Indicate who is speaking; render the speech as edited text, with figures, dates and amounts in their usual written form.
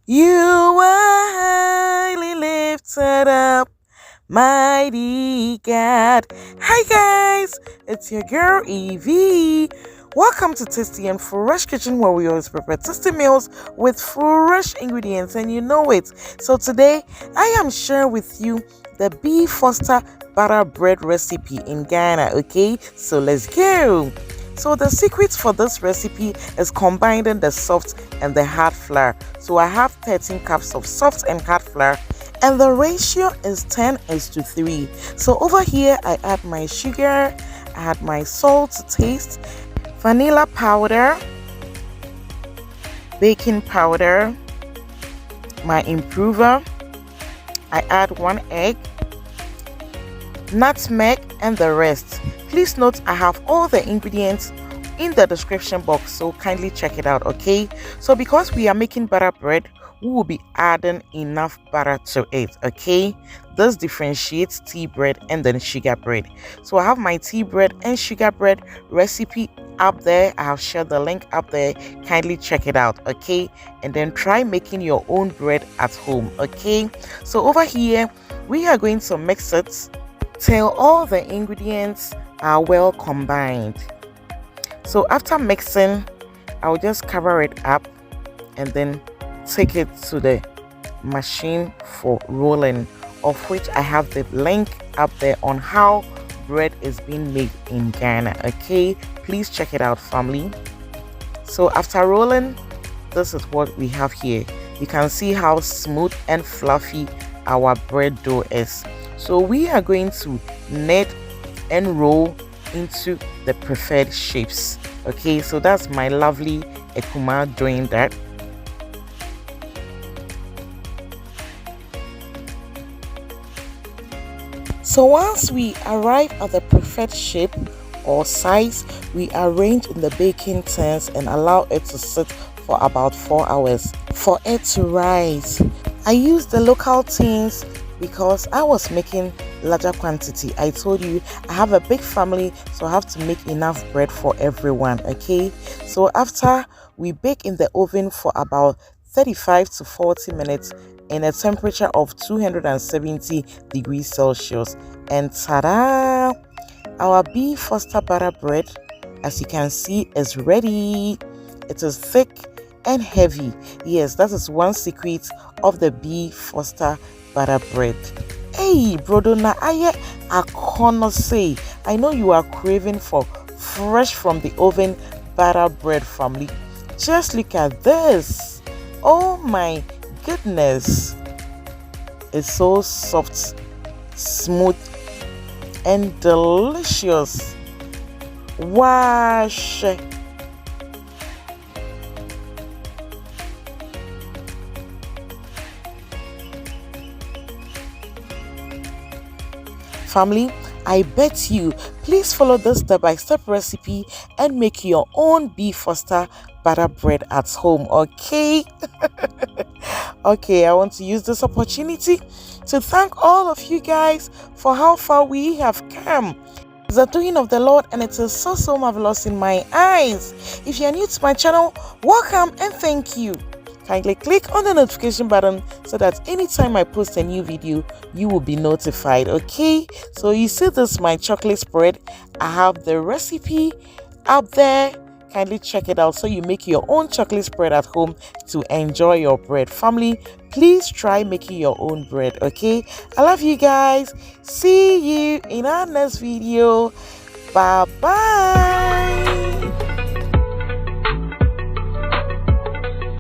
Speaker 1: You are highly lifted up, mighty God. Hi guys, it's your girl Evie. Welcome to Tasty and Fresh Kitchen, where we always prepare tasty meals with fresh ingredients, and you know it. So today I am sharing with you the beef Foster butter bread recipe in Ghana. Okay, so let's go. So the secret for this recipe is combining the soft and the hard flour. So I have 13 cups of soft and hard flour, and the ratio is 10:3. So over here I add my sugar, I add my salt to taste, vanilla powder, baking powder, my improver. I add 1 egg, nutmeg, and the rest. Please note I have all the ingredients in the description box, so kindly check it out. Okay, so because we are making butter bread, we will be adding enough butter to it. Okay, this differentiates tea bread and then sugar bread. So I have my tea bread and sugar bread recipe up there. I have shared the link up there. Kindly check it out. Okay, and then try making your own bread at home. Okay, so over here we are going to mix it till all the ingredients are well combined. So after mixing, I'll just cover it up and then take it to the machine for rolling, of which I have the link up there on how bread is being made in Ghana. Okay, please check it out, family. So after rolling, this is what we have here. You can see how smooth and fluffy our bread dough is. So we are going to knead and roll into the preferred shapes. Okay, so that's my lovely Ekuma doing that. So once we arrive at the preferred shape or size, we arrange in the baking tins and allow it to sit for about 4 hours for it to rise. I use the local tins because I was making larger quantity. I told you I have a big family, so I have to make enough bread for everyone. Okay, so after we bake in the oven for about 35 to 40 minutes in a temperature of 270 degrees Celsius, and ta-da, our beef Foster butter bread, as you can see, is ready. It is thick and heavy. Yes, that is one secret of the beef Foster butter bread. Hey, brodo na aye akono say. I know you are craving for fresh from the oven butter bread, family. Just look at this. Oh my goodness. It's so soft, smooth, and delicious. Wash. Family, I bet you, please follow this step-by-step recipe and make your own beef Foster butter bread at home. Okay. Okay, I want to use this opportunity to thank all of you guys for how far we have come. It's the doing of the Lord, and it is so marvelous in my eyes. If you are new to my channel, welcome and thank you. Kindly click on the notification button so that anytime I post a new video, you will be notified. Okay, so you see this my chocolate spread. I have the recipe up there. Kindly check it out so you make your own chocolate spread at home to enjoy your bread. Family, please try making your own bread. Okay, I love you guys. See you in our next video. Bye bye.